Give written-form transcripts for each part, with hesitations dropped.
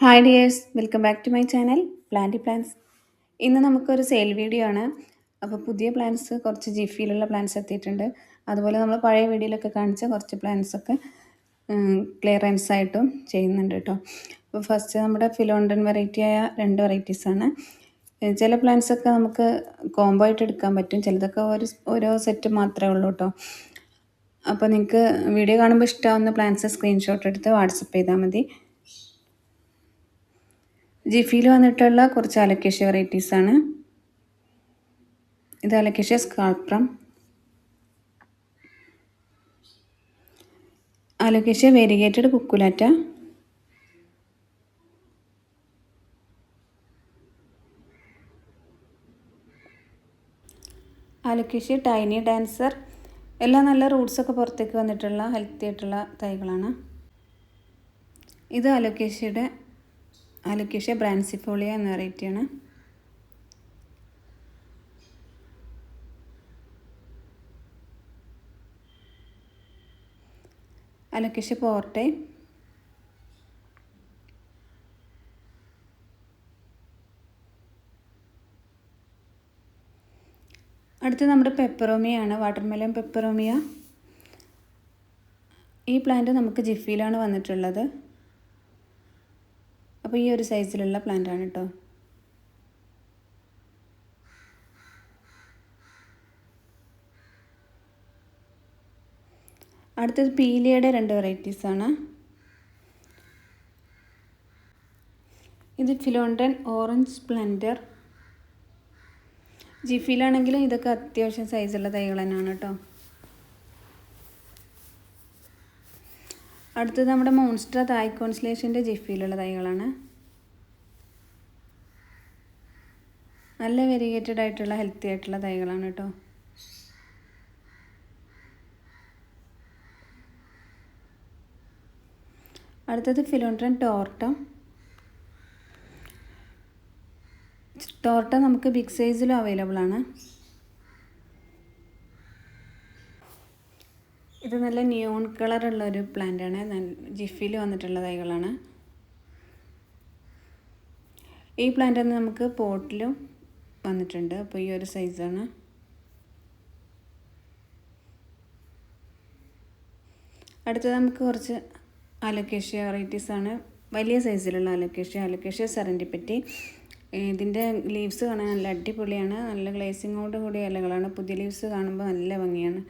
Hi dears, welcome back to my channel planty plants. ഇന്ന് നമുക്കൊരു sale video ആണ്. അപ്പോൾ പുതിയ പ്ലാന്റ്സ് കുറച്ച് ജിഫിയിലുള്ള പ്ലാന്റ്സ് എത്തിയിട്ടുണ്ട്. അതുപോലെ നമ്മൾ പഴയ വീഡിയോയിലൊക്കെ കാണിച്ച കുറച്ച് പ്ലാന്റ്സൊക്കെ ക്ലിയറൻസ് ആയിട്ടും ചെയ്യുന്നുണ്ട് കേട്ടോ. അപ്പോൾ ഫസ്റ്റ് നമ്മുടെ ഫിലോണ്ടൻ വെറൈറ്റിയായ 2 വെറൈറ്റീസാണ്. ചില പ്ലാന്റ്സൊക്കെ നമുക്ക് കോംബോ ആയിട്ട് എടുക്കാൻ പറ്റും, ചിലതൊക്കെ ഓരോ സെറ്റ് മാത്രമേ ഉള്ളൂ കേട്ടോ. അപ്പോൾ നിങ്ങൾക്ക് വീഡിയോ കാണുമ്പോൾ ഇഷ്ടമാവുന്ന പ്ലാന്റ്സ് സ്ക്രീൻഷോട്ട് എടുത്ത് വാട്സപ്പ് ചെയ്താൽ മതി. ജിഫിയിൽ വന്നിട്ടുള്ള കുറച്ച് അലോക്കേഷ്യ വെറൈറ്റീസാണ്. ഇത് alocasia scalprum, alocasia variegated cucullata, alocasia tiny dancer. എല്ലാം നല്ല റൂട്ട്സൊക്കെ പുറത്തേക്ക് വന്നിട്ടുള്ള ഹെൽത്തി ആയിട്ടുള്ള തൈകളാണ്. ഇത് അലോക്കേഷ്യ ബ്രാൻസിഫോളിയ എന്ന വെറൈറ്റിയാണ്. അലോക്കേഷ്യ പോർട്ടെ, അടുത്ത് നമ്മുടെ പെപ്പറോമിയാണ്, വാട്ടർമെലൺ പെപ്പറോമിയ. ഈ പ്ലാന്റ് നമുക്ക് ജിഫിയിലാണ് വന്നിട്ടുള്ളത്. അപ്പോൾ ഈ ഒരു സൈസിലുള്ള പ്ലാന്റാണ് കേട്ടോ. അടുത്തത് പീലിയയുടെ 2 വെറൈറ്റീസാണ്. ഇത് ഫിലോണ്ടൻ ഓറഞ്ച് സ്പ്ലെൻഡർ. ജിഫിയിലാണെങ്കിലും ഇതൊക്കെ അത്യാവശ്യം സൈസുള്ള തൈകൾ തന്നെയാണ് കേട്ടോ. അടുത്തത് നമ്മുടെ മോൺസ്റ്റർ തായ് കോൺസ്റ്റലേഷൻ്റെ ജിഫിയിലുള്ള തൈകളാണ്. നല്ല വെരിഗേറ്റഡ് ആയിട്ടുള്ള ഹെൽത്തി ആയിട്ടുള്ള തൈകളാണ് കേട്ടോ. അടുത്തത് ഫിലോണ്ടൻ ടോർട്ട നമുക്ക് ബിഗ് സൈസിലും അവൈലബിൾ ആണ്. ഇത് നല്ല നിയോൺ കളറുള്ള ഒരു പ്ലാന്റാണ്. ജിഫിയിൽ വന്നിട്ടുള്ള തൈകളാണ്. ഈ പ്ലാന്റ് നമുക്ക് പോട്ടിലും വന്നിട്ടുണ്ട്. അപ്പോൾ ഈ ഒരു സൈസാണ്. അടുത്തത് നമുക്ക് കുറച്ച് അലോക്കേഷ്യ വെറൈറ്റീസാണ്. വലിയ സൈസിലുള്ള അലോക്കേഷ്യ സെറൻറ്റിപ്പറ്റി. ഇതിൻ്റെ ലീവ്സ് കാണാൻ നല്ല അടിപൊളിയാണ്. നല്ല ഗ്ലേസിങ്ങോട് കൂടിയ ഇലകളാണ്. പുതിയ ലീവ്സ് കാണുമ്പോൾ നല്ല ഭംഗിയാണ്.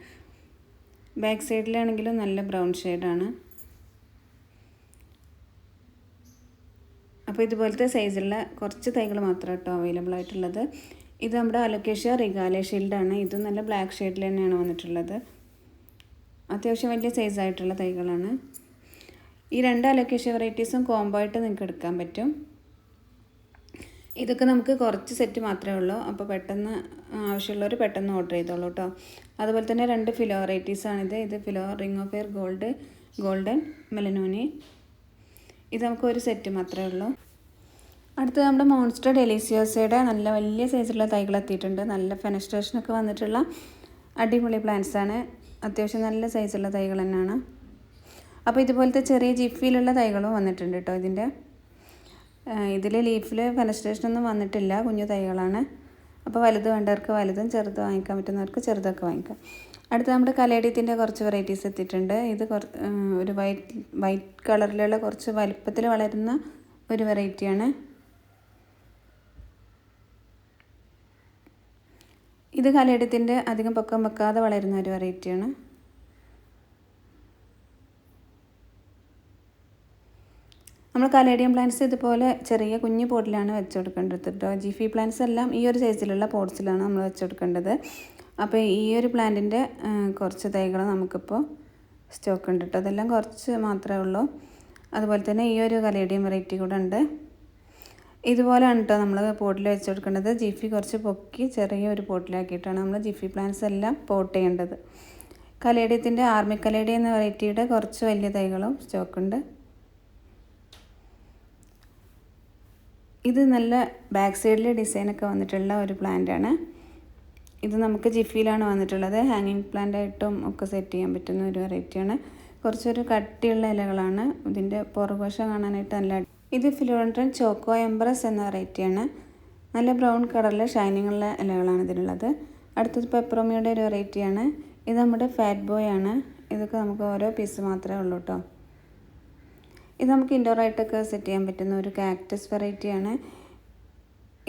ബാക്ക് സൈഡിലാണെങ്കിലും നല്ല ബ്രൗൺ ഷെയ്ഡാണ്. അപ്പോൾ ഇതുപോലത്തെ സൈസുള്ള കുറച്ച് തൈകൾ മാത്രം കേട്ടോ അവൈലബിൾ ആയിട്ടുള്ളത്. ഇത് നമ്മുടെ അലോക്കേഷ്യ റിഗാലെ ഷീൽഡാണ്. ഇതും നല്ല ബ്ലാക്ക് ഷെയ്ഡിൽ തന്നെയാണ് വന്നിട്ടുള്ളത്. അത്യാവശ്യം വലിയ സൈസായിട്ടുള്ള തൈകളാണ്. ഈ 2 അലോക്കേഷ്യ വെറൈറ്റീസും കോംബോ ആയിട്ട് നിങ്ങൾക്ക് എടുക്കാൻ പറ്റും. ഇതൊക്കെ നമുക്ക് കുറച്ച് സെറ്റ് മാത്രമേ ഉള്ളൂ. അപ്പോൾ പെട്ടെന്ന് ആവശ്യമുള്ളവർ പെട്ടെന്ന് ഓർഡർ ചെയ്തോളൂ കേട്ടോ. അതുപോലെ തന്നെ 2 ഫിലോ വെറൈറ്റീസാണിത്. ഇത് philo ring of air golden melanoni. ഇത് നമുക്ക് ഒരു സെറ്റ് മാത്രമേ ഉള്ളൂ. അടുത്തത് നമ്മുടെ മോൺസ്റ്റർ ഡെലിസിയോസയുടെ നല്ല വലിയ സൈസുള്ള തൈകൾ എത്തിയിട്ടുണ്ട്. നല്ല ഫെനസ്ട്രേഷനൊക്കെ വന്നിട്ടുള്ള അടിപൊളി പ്ലാന്റ്സാണ്. അത്യാവശ്യം നല്ല സൈസുള്ള തൈകൾ തന്നെയാണ്. അപ്പോൾ ഇതുപോലത്തെ ചെറിയ ജിഫിയിലുള്ള തൈകളും വന്നിട്ടുണ്ട് കേട്ടോ. ഇതിൽ ലീഫിൽ ഫെനസ്ട്രേഷനൊന്നും വന്നിട്ടില്ല, കുഞ്ഞു തൈകളാണ്. അപ്പോൾ വലുത് വേണ്ടവർക്ക് വലുതും ചെറുത് വാങ്ങിക്കാൻ പറ്റുന്നവർക്ക് ചെറുതൊക്കെ വാങ്ങിക്കാം. അടുത്ത് നമ്മുടെ കലേഡിയത്തിൻ്റെ കുറച്ച് വെറൈറ്റീസ് എത്തിയിട്ടുണ്ട്. ഇത് ഒരു വൈറ്റ് കളറിലുള്ള കുറച്ച് വലുപ്പത്തിൽ വളരുന്ന ഒരു വെറൈറ്റിയാണ്. ഇത് കലേഡിയത്തിൻ്റെ അധികം പൊക്കം വെക്കാതെ വളരുന്ന ഒരു വെറൈറ്റിയാണ്. നമ്മൾ കലേഡിയം പ്ലാന്റ്സ് ഇതുപോലെ ചെറിയ കുഞ്ഞു പോട്ടിലാണ് വെച്ച് കൊടുക്കേണ്ടത് കേട്ടോ. ജിഫി പ്ലാന്റ്സ് എല്ലാം ഈ ഒരു സൈസിലുള്ള പോട്ട്സിലാണ് നമ്മൾ വെച്ച് കൊടുക്കേണ്ടത്. അപ്പോൾ ഈ ഒരു പ്ലാന്റിൻ്റെ കുറച്ച് തൈകൾ നമുക്കിപ്പോൾ സ്റ്റോക്ക് ഉണ്ട് കേട്ടോ. അതെല്ലാം കുറച്ച് മാത്രമേ ഉള്ളൂ. അതുപോലെ തന്നെ ഈ ഒരു കലേഡിയം വെറൈറ്റി കൂടെ ഉണ്ട്. ഇതുപോലെയാണ് കേട്ടോ നമ്മൾ പോട്ടിൽ വെച്ച് കൊടുക്കേണ്ടത്. ജിഫി കുറച്ച് പൊക്കി ചെറിയൊരു പോട്ടിലാക്കിയിട്ടാണ് നമ്മൾ ജിഫി പ്ലാന്റ്സ് എല്ലാം പോട്ട് ചെയ്യേണ്ടത്. കലേഡിയത്തിൻ്റെ ആർമി കലേഡിയം എന്ന വെറൈറ്റിയുടെ കുറച്ച് വലിയ തൈകളും സ്റ്റോക്കുണ്ട്. ഇത് നല്ല ബാക്ക് സൈഡിൽ ഡിസൈനൊക്കെ വന്നിട്ടുള്ള ഒരു പ്ലാന്റാണ്. ഇത് നമുക്ക് ജിഫിയിലാണ് വന്നിട്ടുള്ളത്. ഹാങ്ങിങ് പ്ലാന്റ് ആയിട്ടും ഒക്കെ സെറ്റ് ചെയ്യാൻ പറ്റുന്ന ഒരു വെറൈറ്റിയാണ്. കുറച്ചൊരു കട്ടിയുള്ള ഇലകളാണ്. ഇതിൻ്റെ പുറകുവശം കാണാനായിട്ട് നല്ല ഇത് ഫിലോഡൻഡ്രൻ ചോക്കോ എംബ്രസ് എന്ന വെറൈറ്റിയാണ്. നല്ല ബ്രൗൺ കളറിൽ ഷൈനിങ് ഉള്ള ഇലകളാണ് ഇതിനുള്ളത്. അടുത്തത് പെപ്പറോമിയുടെ ഒരു വെറൈറ്റിയാണ്. ഇത് നമ്മുടെ ഫാറ്റ് ബോയ് ആണ്. ഇതൊക്കെ നമുക്ക് ഓരോ പീസ് മാത്രമേ ഉള്ളൂ കേട്ടോ. ഇത് നമുക്ക് ഇൻഡോർ ആയിട്ടൊക്കെ സെറ്റ് ചെയ്യാൻ പറ്റുന്ന ഒരു കാക്ടസ് വെറൈറ്റിയാണ്.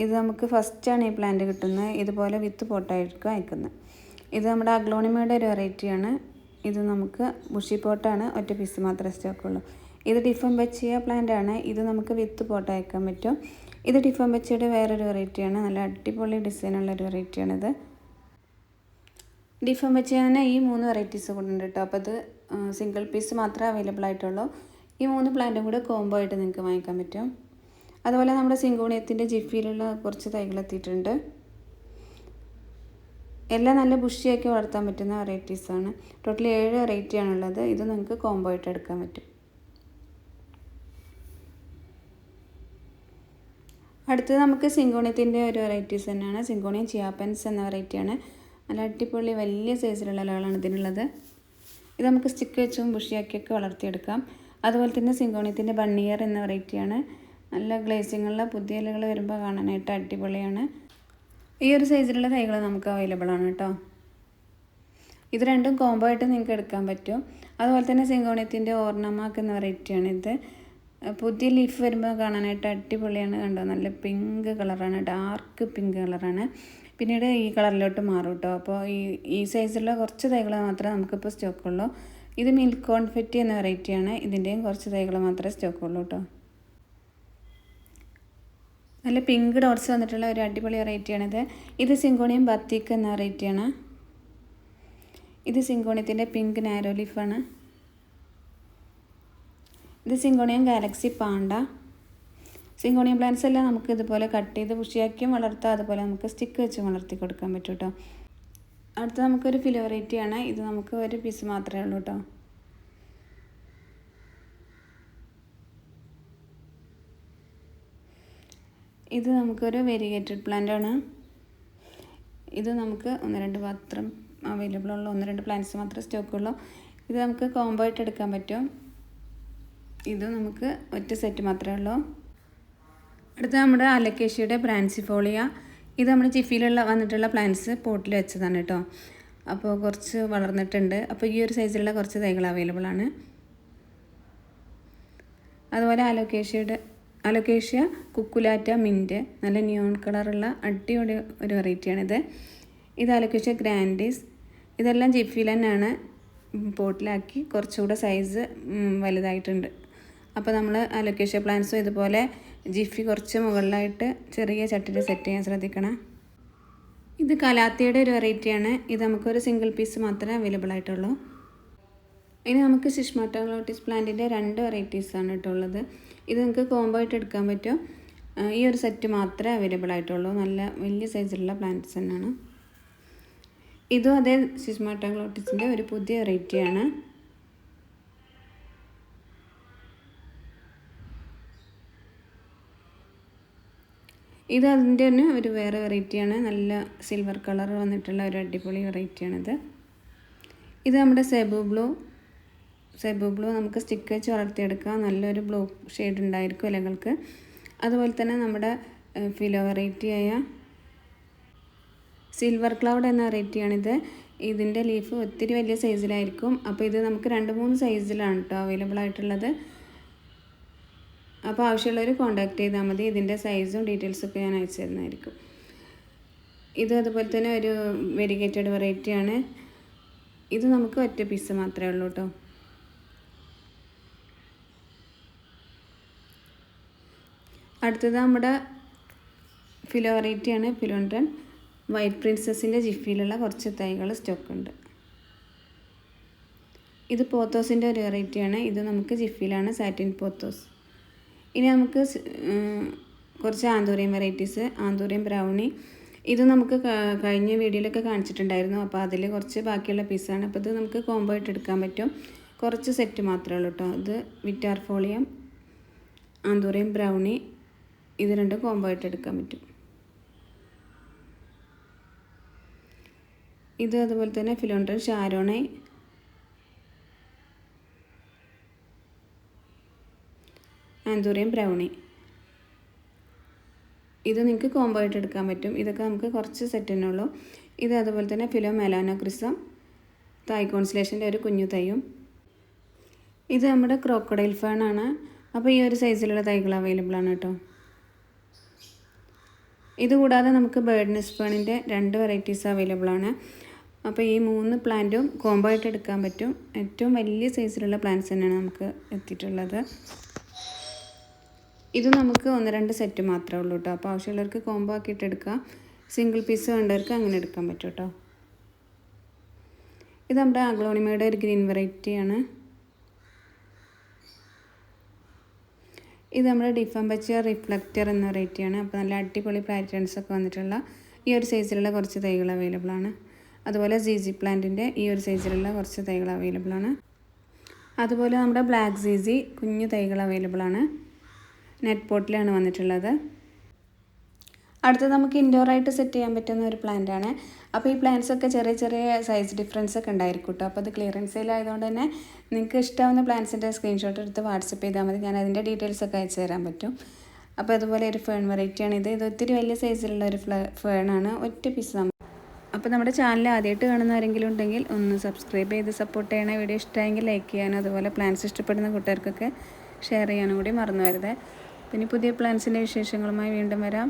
ഇത് നമുക്ക് ഫസ്റ്റാണ് ഈ പ്ലാന്റ് കിട്ടുന്നത്. ഇതുപോലെ വിത്ത് പോട്ടായിരിക്കും അയക്കുന്നത്. ഇത് നമ്മുടെ അഗ്ലോണിമയുടെ ഒരു വെറൈറ്റിയാണ്. ഇത് നമുക്ക് ബുഷി പോട്ടാണ്, ഒറ്റ പീസ് മാത്രമേ സ്റ്റോക്കുള്ളൂ. ഇത് ഡിഫംബച്ചിയ പ്ലാന്റ് ആണ്. ഇത് നമുക്ക് വിത്ത് പോട്ട് അയക്കാൻ പറ്റും. ഇത് ഡിഫംബച്ചിയുടെ വേറൊരു വെറൈറ്റിയാണ്. നല്ല അടിപൊളി ഡിസൈനുള്ളൊരു വെറൈറ്റിയാണിത്. ഡിഫംബച്ചിയ തന്നെ ഈ 3 വെറൈറ്റീസ് കൂടെ ഉണ്ട് കേട്ടോ. അപ്പോൾ ഇത് സിംഗിൾ പീസ് മാത്രമേ അവൈലബിൾ ആയിട്ടുള്ളൂ. ഈ 3 പ്ലാന്റും കൂടെ കോംബോ ആയിട്ട് നിങ്ങൾക്ക് വാങ്ങിക്കാൻ പറ്റും. അതുപോലെ നമ്മുടെ സിങ്കോണിയത്തിൻ്റെ ജിഫിയിലുള്ള കുറച്ച് തൈകൾ എത്തിയിട്ടുണ്ട്. എല്ലാം നല്ല ബുഷിയാക്കി വളർത്താൻ പറ്റുന്ന വെറൈറ്റീസാണ്. ടോട്ടൽ 7 വെറൈറ്റിയാണുള്ളത്. ഇത് നിങ്ങൾക്ക് കോംബോ ആയിട്ട് എടുക്കാൻ പറ്റും. അടുത്തത് നമുക്ക് സിങ്കോണിയത്തിൻ്റെ ഒരു വെറൈറ്റീസ് തന്നെയാണ്. സിങ്കോണിയം ചിയാപ്പൻസ് എന്ന വെറൈറ്റിയാണ്. നല്ല അടിപൊളി വലിയ സൈസിലുള്ള ഇലകളാണ് ഇതിനുള്ളത്. ഇത് നമുക്ക് സ്റ്റിക്ക് വെച്ചും ബുഷിയാക്കിയൊക്കെ വളർത്തിയെടുക്കാം. അതുപോലെ തന്നെ സിങ്കോണിയത്തിൻ്റെ ബണ്ണിയർ എന്ന വെറൈറ്റിയാണ്. നല്ല ഗ്ലേസിങ്ങുള്ള പുതിയ ഇലകൾ വരുമ്പോൾ കാണാനായിട്ട് അടിപൊളിയാണ്. ഈ ഒരു സൈസിലുള്ള തൈകൾ നമുക്ക് അവൈലബിൾ ആണ് കേട്ടോ. ഇത് രണ്ടും കോംബോ ആയിട്ട് നിങ്ങൾക്ക് എടുക്കാൻ പറ്റും. അതുപോലെ തന്നെ സിങ്കോണിയത്തിൻ്റെ ഓർണമാക്ക് എന്ന വെറൈറ്റിയാണ്. ഇത് പുതിയ ലീഫ് വരുമ്പോൾ കാണാനായിട്ട് അടിപൊളിയാണ്. കണ്ടോ, നല്ല പിങ്ക് കളറാണ്, ഡാർക്ക് പിങ്ക് കളറാണ്. പിന്നീട് ഈ കളറിലോട്ട് മാറും കേട്ടോ. അപ്പോൾ ഈ സൈസിലുള്ള കുറച്ച് തൈകൾ മാത്രമേ നമുക്കിപ്പോൾ സ്റ്റോക്കുള്ളൂ. ഇത് മിൽക്ക് കോൺഫെറ്റി എന്ന വെറൈറ്റിയാണ്. ഇതിൻ്റെയും കുറച്ച് തൈകൾ മാത്രമേ സ്റ്റോക്കുള്ളൂ കേട്ടോ. നല്ല പിങ്ക് ഡോട്ട്സ് വന്നിട്ടുള്ള ഒരു അടിപൊളി വെറൈറ്റിയാണിത്. ഇത് സിങ്കോണിയം ബത്തിക്ക് എന്ന വെറൈറ്റിയാണ്. ഇത് സിങ്കോണിയത്തിൻ്റെ പിങ്ക് നാരോ ലീഫാണ്. ഇത് syngonium galaxy panda. Syngonium plants എല്ലാം നമുക്ക് ഇതുപോലെ കട്ട് ചെയ്ത് പുഷിയാക്കിയും വളർത്താം. അതുപോലെ നമുക്ക് സ്റ്റിക്ക് വെച്ച് വളർത്തി കൊടുക്കാൻ പറ്റും കേട്ടോ. അടുത്ത നമുക്കൊരു ഫിലോ വെറൈറ്റിയാണ്. ഇത് നമുക്ക് ഒരു പീസ് മാത്രമേ ഉള്ളൂ കേട്ടോ. ഇത് നമുക്കൊരു വെരിഗേറ്റഡ് പ്ലാന്റ് ആണ്. ഇത് നമുക്ക് 1-2 മാത്രം അവൈലബിൾ ഉള്ളൂ. 1-2 പ്ലാന്റ്സ് മാത്രമേ സ്റ്റോക്കുള്ളൂ. ഇത് നമുക്ക് കോംബോ ആയിട്ട് എടുക്കാൻ പറ്റും. ഇത് നമുക്ക് ഒറ്റ സെറ്റ് മാത്രമേ ഉള്ളൂ. അടുത്ത നമ്മുടെ അലക്കേഷ്യയുടെ ബ്രാൻസിഫോളിയ. ഇത് നമ്മുടെ ജിഫിയിലുള്ള വന്നിട്ടുള്ള പ്ലാന്റ്സ് പോട്ടിൽ വെച്ചതാണ് കേട്ടോ. അപ്പോൾ കുറച്ച് വളർന്നിട്ടുണ്ട്. അപ്പോൾ ഈ ഒരു സൈസിലുള്ള കുറച്ച് തൈകൾ അവൈലബിൾ ആണ്. അതുപോലെ അലോക്കേഷ്യ കുക്കുലാറ്റ മിൻറ്റ്, നല്ല ന്യൂൺ കളറുള്ള അടിപൊളി ഒരു വെറൈറ്റിയാണിത്. ഇത് അലോക്കേഷ്യ ഗ്രാൻഡിസ്. ഇതെല്ലാം ജിഫിയിൽ തന്നെയാണ് പോട്ടിലാക്കി കുറച്ചുകൂടെ സൈസ് വലുതായിട്ടുണ്ട്. അപ്പോൾ നമ്മൾ അലോക്കേഷ്യ പ്ലാന്റ്സും ഇതുപോലെ ജിഫി കുറച്ച് മുകളിലായിട്ട് ചെറിയ ചട്ടിയിൽ സെറ്റ് ചെയ്യാൻ ശ്രദ്ധിക്കണം. ഇത് കലാത്തിയുടെ ഒരു വെറൈറ്റിയാണ്. ഇത് നമുക്കൊരു സിംഗിൾ പീസ് മാത്രമേ അവൈലബിൾ ആയിട്ടുള്ളൂ. ഇനി നമുക്ക് സിസ്മാറ്റോഗ്ലോട്ടിസ് പ്ലാന്റിൻ്റെ 2 വെറൈറ്റീസാണ് കേട്ടോ ഉള്ളത്. ഇത് നിങ്ങൾക്ക് കോംബോ ആയിട്ട് എടുക്കാൻ പറ്റും. ഈ ഒരു സെറ്റ് മാത്രമേ അവൈലബിൾ ആയിട്ടുള്ളൂ. നല്ല വലിയ സൈസിലുള്ള പ്ലാന്റ്സ് തന്നെയാണ്. ഇതും അതേ സിസ്മാറ്റോഗ്ലോട്ടിസിൻ്റെ ഒരു പുതിയ വെറൈറ്റിയാണ്. ഇത് അതിൻ്റെ തന്നെ ഒരു വേറെ വെറൈറ്റിയാണ്. നല്ല സിൽവർ കളർ വന്നിട്ടുള്ള ഒരു അടിപൊളി വെറൈറ്റിയാണിത്. ഇത് നമ്മുടെ സെബു ബ്ലൂ നമുക്ക് സ്റ്റിക്ക് വെച്ച് വളർത്തിയെടുക്കാം. നല്ലൊരു ബ്ലൂ ഷെയ്ഡ് ഉണ്ടായിരിക്കും ഇലകൾക്ക്. അതുപോലെ തന്നെ നമ്മുടെ ഫിലോ വെറൈറ്റിയായ സിൽവർ ക്ലൗഡ് എന്ന വെറൈറ്റിയാണിത്. ഇതിൻ്റെ ലീഫ് ഒത്തിരി വലിയ സൈസിലായിരിക്കും. അപ്പോൾ ഇത് നമുക്ക് 2-3 സൈസിലാണ് കേട്ടോ അവൈലബിൾ ആയിട്ടുള്ളത്. അപ്പോൾ ആവശ്യമുള്ളവർ കോൺടാക്ട് ചെയ്താൽ മതി. ഇതിൻ്റെ സൈസും ഡീറ്റെയിൽസൊക്കെ ഞാൻ അയച്ചു തരുന്നതായിരിക്കും. ഇത് അതുപോലെ തന്നെ ഒരു വെരിഗേറ്റഡ് വെറൈറ്റിയാണ്. ഇത് നമുക്ക് ഒറ്റ പീസ് മാത്രമേ ഉള്ളൂ കേട്ടോ. അടുത്തത് നമ്മുടെ ഫിലോ വെറൈറ്റിയാണ്. ഫിലോഡൻഡ്രൻ വൈറ്റ് പ്രിൻസസിൻ്റെ ജിഫിയിലുള്ള കുറച്ച് തൈകൾ സ്റ്റോക്കുണ്ട്. ഇത് പോത്തോസിൻ്റെ ഒരു വെറൈറ്റിയാണ്. ഇത് നമുക്ക് ജിഫിയിലാണ്, സാറ്റിൻ പോത്തോസ്. ഇനി നമുക്ക് കുറച്ച് ആന്തൂറിയം വെറൈറ്റീസ്. Anthurium brownie. ഇത് നമുക്ക് കഴിഞ്ഞ വീഡിയോയിലൊക്കെ കാണിച്ചിട്ടുണ്ടായിരുന്നു. അപ്പോൾ അതിൽ കുറച്ച് ബാക്കിയുള്ള പീസാണ്. അപ്പോൾ ഇത് നമുക്ക് കോംബോ ആയിട്ട് എടുക്കാൻ പറ്റും. കുറച്ച് സെറ്റ് മാത്രമേ ഉള്ളൂ കേട്ടോ. ഇത് വിറ്റാർഫോളിയം, ആന്തൂറിയം ബ്രൗണി, ഇത് രണ്ടും കോംബോ ആയിട്ട് എടുക്കാൻ പറ്റും. ഇത് അതുപോലെ തന്നെ ഫിലോഡൻഡ്രൻ ഷാരോണൈ, ആന്തൂറിയം ബ്രൗണി. ഇത് നിങ്ങൾക്ക് കോംബോ ആയിട്ട് എടുക്കാൻ പറ്റും. ഇതൊക്കെ നമുക്ക് കുറച്ച് സെറ്റ് തന്നെ ഉള്ളൂ. ഇത് അതുപോലെ തന്നെ ഫിലോ മെലാനോക്രിസം തായ് കോൺസ്റ്റലേഷൻ്റെ ഒരു കുഞ്ഞു തൈയും. ഇത് നമ്മുടെ ക്രോക്കഡൈൽ ഫേണാണ്. അപ്പോൾ ഈ ഒരു സൈസിലുള്ള തൈകൾ അവൈലബിൾ ആണ് കേട്ടോ. ഇതുകൂടാതെ നമുക്ക് ബേർഡ് നെസ്റ്റ് ഫേണിൻ്റെ 2 വെറൈറ്റീസ് അവൈലബിൾ ആണ്. അപ്പോൾ ഈ 3 പ്ലാന്റും കോംബോ ആയിട്ട് എടുക്കാൻ പറ്റും. ഏറ്റവും വലിയ സൈസിലുള്ള പ്ലാന്റ്സ് തന്നെയാണ് നമുക്ക് എത്തിയിട്ടുള്ളത്. ഇത് നമുക്ക് 1-2 സെറ്റ് മാത്രമേ ഉള്ളൂ കേട്ടോ. അപ്പോൾ ആവശ്യമുള്ളവർക്ക് കോംബോ ആക്കിയിട്ട് എടുക്കാം. സിംഗിൾ പീസ് വേണ്ടവർക്ക് അങ്ങനെ എടുക്കാൻ പറ്റും കേട്ടോ. ഇത് നമ്മുടെ അഗ്ലോണിമയുടെ ഒരു ഗ്രീൻ വെറൈറ്റിയാണ്. ഇത് നമ്മുടെ ഡിഫംബച്ചിയ റിഫ്ലക്റ്റർ എന്ന വെറൈറ്റിയാണ്. അപ്പോൾ നല്ല അടിപൊളി പാറ്റേൺസ് ഒക്കെ വന്നിട്ടുള്ള ഈ ഒരു സൈസിലുള്ള കുറച്ച് തൈകൾ അവൈലബിൾ ആണ്. അതുപോലെ ZZ പ്ലാന്റിൻ്റെ ഈ ഒരു സൈസിലുള്ള കുറച്ച് തൈകൾ അവൈലബിൾ ആണ്. അതുപോലെ നമ്മുടെ ബ്ലാക്ക് ZZ കുഞ്ഞു തൈകൾ അവൈലബിൾ ആണ്. നെറ്റ് പോട്ടിലാണ് വന്നിട്ടുള്ളത്. അടുത്തത് നമുക്ക് ഇൻഡോറായിട്ട് സെറ്റ് ചെയ്യാൻ പറ്റുന്ന ഒരു പ്ലാന്റ് ആണ്. അപ്പോൾ ഈ പ്ലാന്റ്സ് ഒക്കെ ചെറിയ ചെറിയ സൈസ് ഡിഫറൻസ് ഒക്കെ ഉണ്ടായിരിക്കും കേട്ടോ. അപ്പോൾ അത് ക്ലിയറൻസ് സെയിൽ ആയതുകൊണ്ട് തന്നെ നിങ്ങൾക്ക് ഇഷ്ടമാവുന്ന പ്ലാന്റ്സിൻ്റെ സ്ക്രീൻഷോട്ട് എടുത്ത് വാട്സപ്പ് ചെയ്താൽ മതി. ഞാൻ അതിൻ്റെ ഡീറ്റെയിൽസ് ഒക്കെ അയച്ചു തരാൻ പറ്റും. അപ്പോൾ അതുപോലെ ഒരു ഫേൺ വെറൈറ്റിയാണ് ഇത്. ഇത് ഒത്തിരി വലിയ സൈസിലുള്ള ഒരു ഫേണാണ്. ഒറ്റ പീസ്. അപ്പോൾ നമ്മുടെ ചാനൽ ആദ്യമായിട്ട് കാണുന്ന ആരെങ്കിലും ഉണ്ടെങ്കിൽ ഒന്ന് സബ്സ്ക്രൈബ് ചെയ്ത് സപ്പോർട്ട് ചെയ്യണേ. വീഡിയോ ഇഷ്ടമായെങ്കിൽ ലൈക്ക് ചെയ്യാനും അതുപോലെ പ്ലാന്റ്സ് ഇഷ്ടപ്പെടുന്ന കൂട്ടുകാർക്കൊക്കെ ഷെയർ ചെയ്യാനും കൂടി മറന്നു വരുതേ. പിന്നെ പുതിയ പ്ലാന്റ്സിൻ്റെ വിശേഷങ്ങളുമായി വീണ്ടും വരാം.